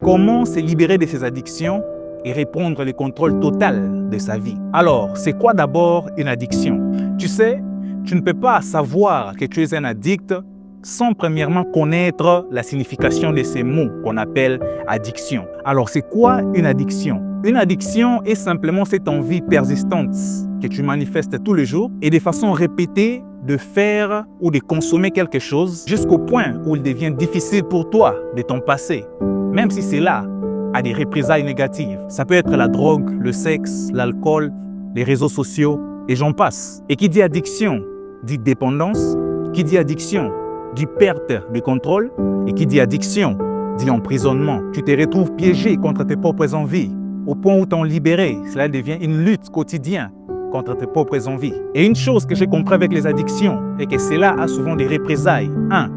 Comment se libérer de ses addictions et reprendre le contrôle total de sa vie? Alors, c'est quoi d'abord une addiction? Tu sais, tu ne peux pas savoir que tu es un addict sans premièrement connaître la signification de ces mots qu'on appelle addiction. Alors, c'est quoi une addiction? Une addiction est simplement cette envie persistante que tu manifestes tous les jours et de façon répétée de faire ou de consommer quelque chose jusqu'au point où il devient difficile pour toi de t'en passer, même si cela a des représailles négatives. Ça peut être la drogue, le sexe, l'alcool, les réseaux sociaux et j'en passe. Et qui dit addiction dit dépendance, qui dit addiction dit perte de contrôle et qui dit addiction dit emprisonnement. Tu te retrouves piégé contre tes propres envies au point où t'en libérer. Cela devient une lutte quotidienne contre tes propres envies. Et une chose que j'ai compris avec les addictions est que cela a souvent des représailles. 1.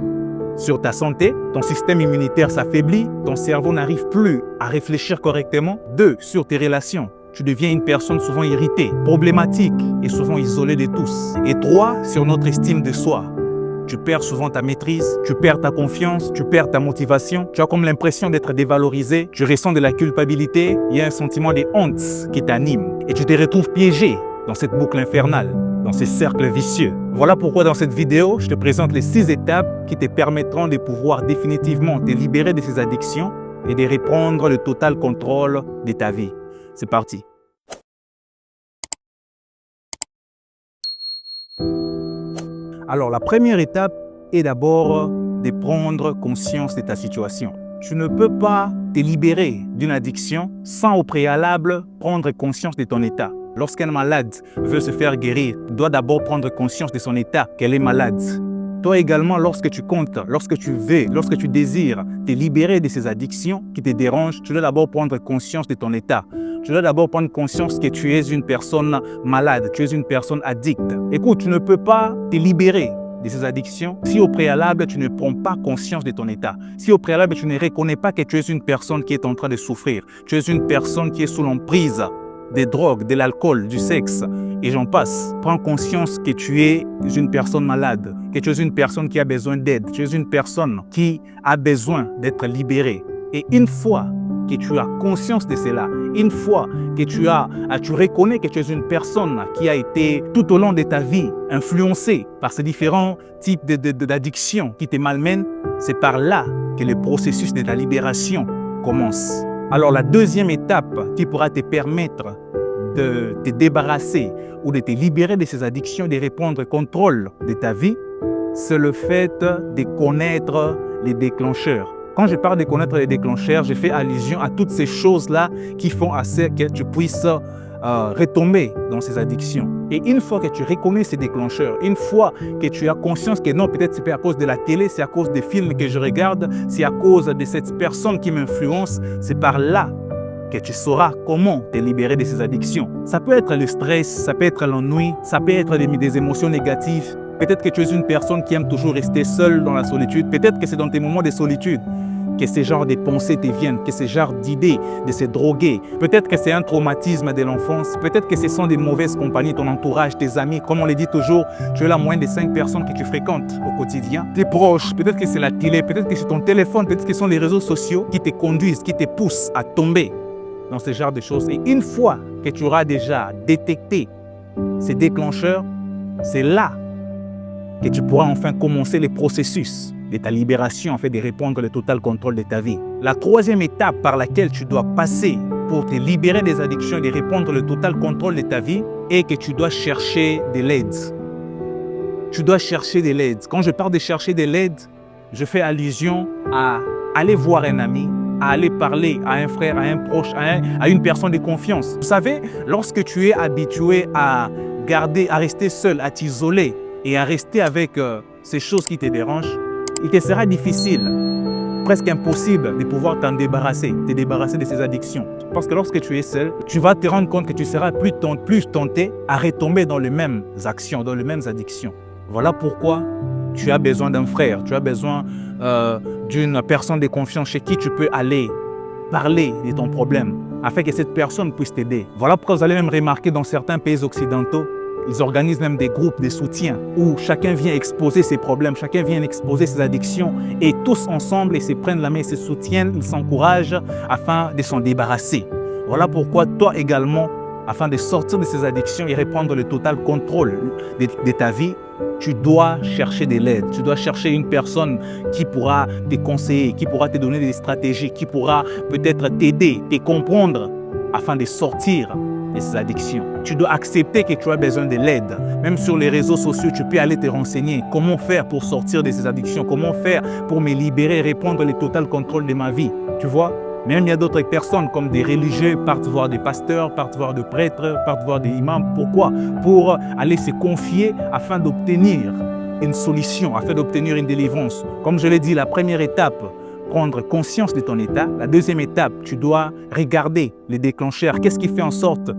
Sur ta santé, ton système immunitaire s'affaiblit, ton cerveau n'arrive plus à réfléchir correctement. 2. Sur tes relations, tu deviens une personne souvent irritée, problématique et souvent isolée de tous. Et 3. Sur notre estime de soi. Tu perds souvent ta maîtrise, tu perds ta confiance, tu perds ta motivation, tu as comme l'impression d'être dévalorisé, tu ressens de la culpabilité, il y a un sentiment de honte qui t'anime et tu te retrouves piégé dans cette boucle infernale, dans ces cercles vicieux. Voilà pourquoi dans cette vidéo, je te présente les 6 étapes qui te permettront de pouvoir définitivement te libérer de ces addictions et de reprendre le total contrôle de ta vie. C'est parti. Alors, la première étape est d'abord de prendre conscience de ta situation. Tu ne peux pas te libérer d'une addiction sans au préalable prendre conscience de ton état. Lorsqu'un malade veut se faire guérir, il doit d'abord prendre conscience de son état, qu'elle est malade. Toi également, lorsque tu comptes, lorsque tu veux, lorsque tu désires te libérer de ces addictions qui te dérangent, tu dois d'abord prendre conscience de ton état. Tu dois d'abord prendre conscience que tu es une personne malade, tu es une personne addicte. Écoute, tu ne peux pas te libérer de ces addictions si au préalable tu ne prends pas conscience de ton état. Si au préalable tu ne reconnais pas que tu es une personne qui est en train de souffrir. Tu es une personne qui est sous l'emprise des drogues, de l'alcool, du sexe et j'en passe. Prends conscience que tu es une personne malade, que tu es une personne qui a besoin d'aide, tu es une personne qui a besoin d'être libérée. Et une fois que tu as conscience de cela, une fois que tu reconnais que tu es une personne qui a été tout au long de ta vie influencée par ces différents types d'addictions qui te malmènent, c'est par là que le processus de la libération commence. Alors la deuxième étape qui pourra te permettre de te débarrasser ou de te libérer de ces addictions, de reprendre contrôle de ta vie, c'est le fait de connaître les déclencheurs. Quand je parle de connaître les déclencheurs, je fais allusion à toutes ces choses-là qui font assez que tu puisses retomber dans ces addictions. Et une fois que tu reconnais ces déclencheurs, une fois que tu as conscience que non, peut-être c'est à cause de la télé, c'est à cause des films que je regarde, c'est à cause de cette personne qui m'influence, c'est par là que tu sauras comment te libérer de ces addictions. Ça peut être le stress, ça peut être l'ennui, ça peut être des émotions négatives. Peut-être que tu es une personne qui aime toujours rester seule dans la solitude. Peut-être que c'est dans tes moments de solitude que ces genres de pensées te viennent, que ces genres d'idées de se droguer. Peut-être que c'est un traumatisme de l'enfance. Peut-être que ce sont des mauvaises compagnies, ton entourage, tes amis. Comme on le dit toujours, tu es la moyenne des 5 personnes que tu fréquentes au quotidien. Tes proches, peut-être que c'est la télé, peut-être que c'est ton téléphone, peut-être que ce sont les réseaux sociaux qui te conduisent, qui te poussent à tomber dans ce genre de choses. Et une fois que tu auras déjà détecté ces déclencheurs, c'est là que tu pourras enfin commencer le processus de ta libération afin de reprendre le total contrôle de ta vie. La troisième étape par laquelle tu dois passer pour te libérer des addictions et de reprendre le total contrôle de ta vie est que tu dois chercher de l'aide. Tu dois chercher de l'aide. Quand je parle de chercher de l'aide, je fais allusion à aller voir un ami, à aller parler à un frère, à un proche, à une personne de confiance. Vous savez, lorsque tu es habitué à rester seul, à t'isoler et à rester avec ces choses qui te dérangent, il te sera difficile, presque impossible de pouvoir te débarrasser de ces addictions. Parce que lorsque tu es seul, tu vas te rendre compte que tu seras plus tenté à retomber dans les mêmes actions, dans les mêmes addictions. Voilà pourquoi tu as besoin d'un frère, tu as besoin d'une personne de confiance chez qui tu peux aller parler de ton problème afin que cette personne puisse t'aider. Voilà pourquoi vous allez même remarquer dans certains pays occidentaux Ils organisent même des groupes de soutien où chacun vient exposer ses problèmes, chacun vient exposer ses addictions et tous ensemble, ils se prennent la main, ils se soutiennent, ils s'encouragent afin de s'en débarrasser. Voilà pourquoi toi également, afin de sortir de ces addictions et reprendre le total contrôle de ta vie, tu dois chercher de l'aide. Tu dois chercher une personne qui pourra te conseiller, qui pourra te donner des stratégies, qui pourra peut-être t'aider, te comprendre afin de sortir de ces addictions. Tu dois accepter que tu as besoin de l'aide. Même sur les réseaux sociaux, tu peux aller te renseigner. Comment faire pour sortir de ces addictions? Comment faire pour me libérer, reprendre le total contrôle de ma vie? Tu vois? Même il y a d'autres personnes comme des religieux partent voir des pasteurs, partent voir des prêtres, partent voir des imams. Pourquoi? Pour aller se confier afin d'obtenir une solution, afin d'obtenir une délivrance. Comme je l'ai dit, la première étape, prendre conscience de ton état. La deuxième étape, tu dois regarder les déclencheurs. Qu'est-ce qui fait en sorte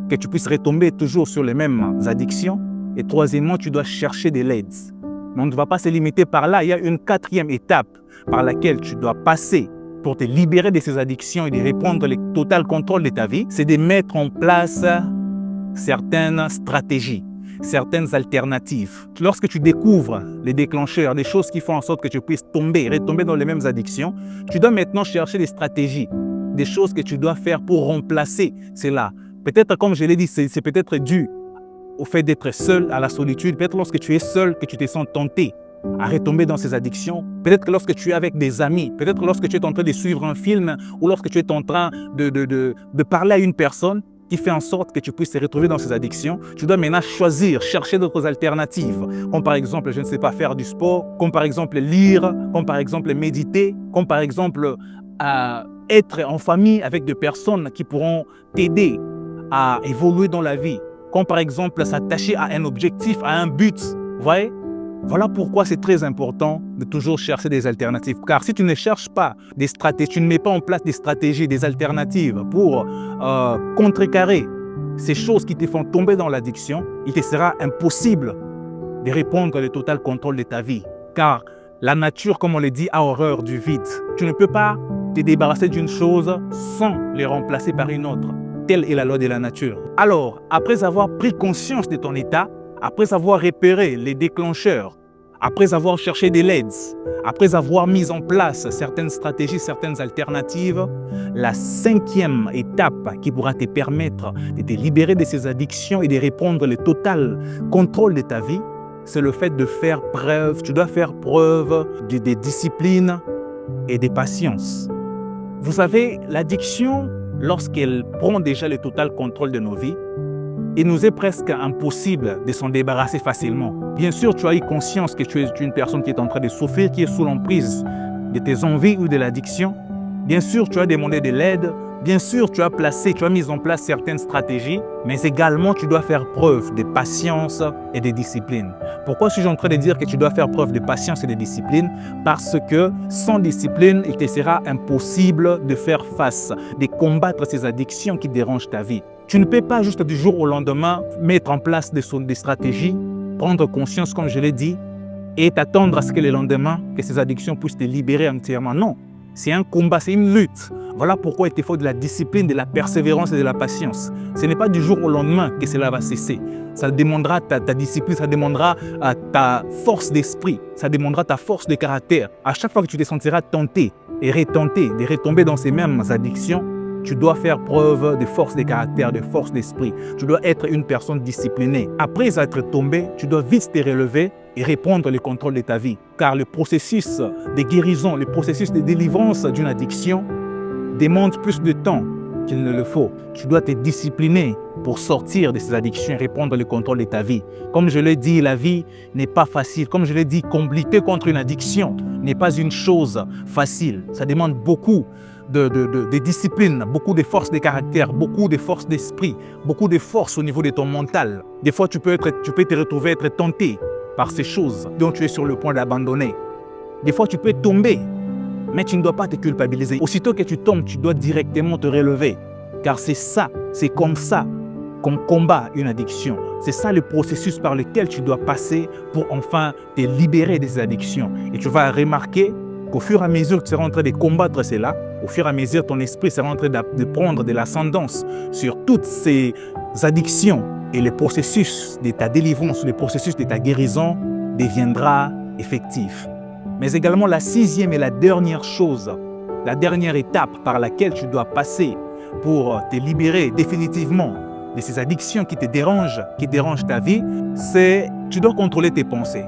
que tu puisses retomber toujours sur les mêmes addictions? Et troisièmement, tu dois chercher de l'aide. Mais on ne va pas se limiter par là. Il y a une quatrième étape par laquelle tu dois passer pour te libérer de ces addictions et de reprendre le total contrôle de ta vie, c'est de mettre en place certaines stratégies, certaines alternatives. Lorsque tu découvres les déclencheurs, des choses qui font en sorte que tu puisses retomber dans les mêmes addictions, tu dois maintenant chercher des stratégies, des choses que tu dois faire pour remplacer cela. Peut-être, comme je l'ai dit, c'est peut-être dû au fait d'être seul, à la solitude. Peut-être lorsque tu es seul que tu te sens tenté à retomber dans ces addictions. Peut-être que lorsque tu es avec des amis, peut-être lorsque tu es en train de suivre un film ou lorsque tu es en train de parler à une personne qui fait en sorte que tu puisses te retrouver dans ces addictions, tu dois maintenant choisir, chercher d'autres alternatives, comme par exemple, je ne sais pas, faire du sport, comme par exemple lire, comme par exemple méditer, comme par exemple être en famille avec des personnes qui pourront t'aider à évoluer dans la vie, comme par exemple s'attacher à un objectif, à un but, vous voyez? Voilà pourquoi c'est très important de toujours chercher des alternatives. Car si tu ne cherches pas des stratégies, tu ne mets pas en place des stratégies, des alternatives pour contrecarrer ces choses qui te font tomber dans l'addiction, il te sera impossible de reprendre le total contrôle de ta vie. Car la nature, comme on le dit, a horreur du vide. Tu ne peux pas te débarrasser d'une chose sans les remplacer par une autre. Telle est la loi de la nature. Alors, après avoir pris conscience de ton état, après avoir repéré les déclencheurs, après avoir cherché de l'aide, après avoir mis en place certaines stratégies, certaines alternatives, la cinquième étape qui pourra te permettre de te libérer de ces addictions et de reprendre le total contrôle de ta vie, c'est le fait de faire preuve, tu dois faire preuve de discipline et de patience. Vous savez, l'addiction, lorsqu'elle prend déjà le total contrôle de nos vies, il nous est presque impossible de s'en débarrasser facilement. Bien sûr, tu as eu conscience que tu es une personne qui est en train de souffrir, qui est sous l'emprise de tes envies ou de l'addiction. Bien sûr, tu as demandé de l'aide. Bien sûr, tu as mis en place certaines stratégies, mais également, tu dois faire preuve de patience et de discipline. Pourquoi suis-je en train de dire que tu dois faire preuve de patience et de discipline? Parce que sans discipline, il te sera impossible de faire face, de combattre ces addictions qui dérangent ta vie. Tu ne peux pas juste du jour au lendemain mettre en place des stratégies, prendre conscience, comme je l'ai dit, et t'attendre à ce que le lendemain, que ces addictions puissent te libérer entièrement. Non, c'est un combat, c'est une lutte. Voilà pourquoi il te faut de la discipline, de la persévérance et de la patience. Ce n'est pas du jour au lendemain que cela va cesser. Ça demandera ta discipline, ça demandera ta force d'esprit, ça demandera ta force de caractère. À chaque fois que tu te sentiras tenté et retenté de retomber dans ces mêmes addictions, tu dois faire preuve de force de caractère, de force d'esprit. Tu dois être une personne disciplinée. Après être tombé, tu dois vite te relever et reprendre le contrôle de ta vie. Car le processus de guérison, le processus de délivrance d'une addiction demande plus de temps qu'il ne le faut. Tu dois te discipliner pour sortir de ces addictions et reprendre le contrôle de ta vie. Comme je l'ai dit, la vie n'est pas facile. Comme je l'ai dit, lutter contre une addiction n'est pas une chose facile. Ça demande beaucoup de discipline, beaucoup de force de caractère, beaucoup de force d'esprit, beaucoup de force au niveau de ton mental. Des fois, tu peux te retrouver être tenté par ces choses dont tu es sur le point d'abandonner. Des fois, tu peux tomber, mais tu ne dois pas te culpabiliser. Aussitôt que tu tombes, tu dois directement te relever. Car c'est ça, c'est comme ça qu'on combat une addiction. C'est ça le processus par lequel tu dois passer pour enfin te libérer des addictions. Et tu vas remarquer qu'au fur et à mesure que tu seras en train de combattre cela, au fur et à mesure ton esprit sera en train de prendre de l'ascendance sur toutes ces addictions et le processus de ta délivrance, le processus de ta guérison deviendra effectif. Mais également la sixième et la dernière chose, la dernière étape par laquelle tu dois passer pour te libérer définitivement de ces addictions qui dérangent ta vie, c'est tu dois contrôler tes pensées.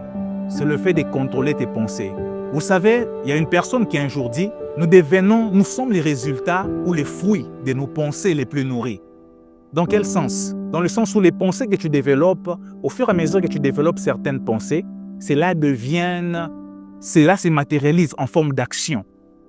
C'est le fait de contrôler tes pensées. Vous savez, il y a une personne qui un jour dit, nous sommes les résultats ou les fruits de nos pensées les plus nourries. Dans quel sens? Dans le sens où les pensées que tu développes, au fur et à mesure que tu développes certaines pensées, cela se matérialise en forme d'action.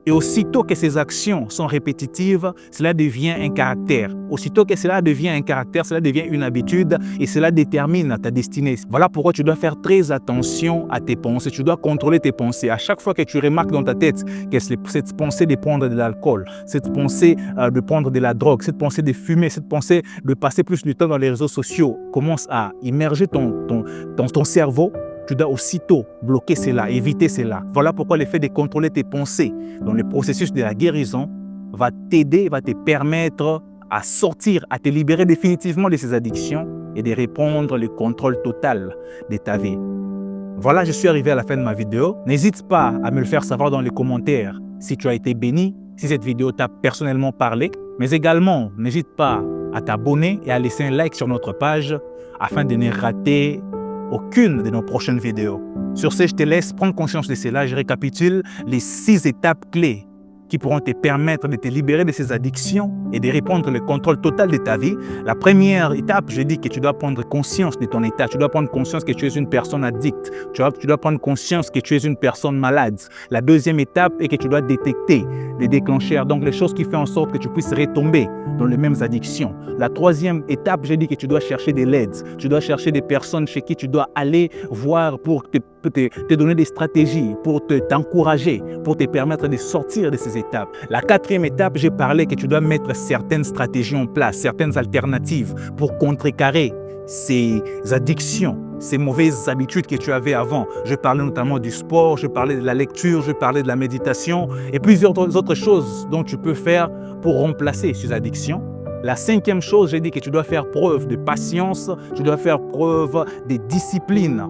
Et aussitôt que ces actions sont répétitives, cela devient un caractère. Aussitôt que cela devient un caractère, cela devient une habitude et cela détermine ta destinée. Voilà pourquoi tu dois faire très attention à tes pensées. Tu dois contrôler tes pensées. À chaque fois que tu remarques dans ta tête que cette pensée de prendre de l'alcool, cette pensée de prendre de la drogue, cette pensée de fumer, cette pensée de passer plus de temps dans les réseaux sociaux commence à immerger ton cerveau, tu dois aussitôt bloquer cela, éviter cela. Voilà pourquoi le fait de contrôler tes pensées dans le processus de la guérison va t'aider, va te permettre à sortir, à te libérer définitivement de ces addictions et de reprendre le contrôle total de ta vie. Voilà, je suis arrivé à la fin de ma vidéo. N'hésite pas à me le faire savoir dans les commentaires si tu as été béni, si cette vidéo t'a personnellement parlé. Mais également, n'hésite pas à t'abonner et à laisser un like sur notre page afin de ne rater aucune de nos prochaines vidéos. Sur ce, je te laisse prendre conscience de cela. Je récapitule les 6 étapes clés qui pourront te permettre de te libérer de ces addictions et de reprendre le contrôle total de ta vie. La première étape, je dis que tu dois prendre conscience de ton état. Tu dois prendre conscience que tu es une personne addicte. Tu dois prendre conscience que tu es une personne malade. La deuxième étape est que tu dois détecter les déclencheurs, donc les choses qui font en sorte que tu puisses retomber dans les mêmes addictions. La troisième étape, je dis que tu dois chercher de l'aide. Tu dois chercher des personnes chez qui tu dois aller voir pour te donner des stratégies, pour t'encourager, pour te permettre de sortir de ces étapes. La quatrième étape, j'ai parlé que tu dois mettre certaines stratégies en place, certaines alternatives pour contrecarrer ces addictions, ces mauvaises habitudes que tu avais avant. Je parlais notamment du sport, je parlais de la lecture, je parlais de la méditation et plusieurs autres choses dont tu peux faire pour remplacer ces addictions. La cinquième chose, j'ai dit que tu dois faire preuve de patience, tu dois faire preuve de discipline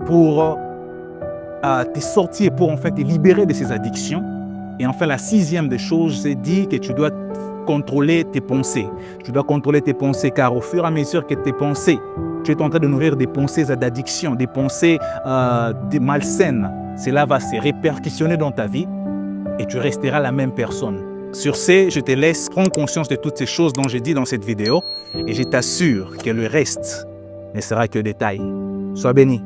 pour te sortir, pour en fait te libérer de ces addictions. Et enfin, la sixième des choses, j'ai dit que tu dois contrôler tes pensées. Tu dois contrôler tes pensées car au fur et à mesure que tes pensées, tu es en train de nourrir des pensées d'addiction, des pensées malsaines, cela va se répercussionner dans ta vie et tu resteras la même personne. Sur ce, je te laisse prendre conscience de toutes ces choses dont j'ai dit dans cette vidéo et je t'assure que le reste ne sera que détail. Sois béni.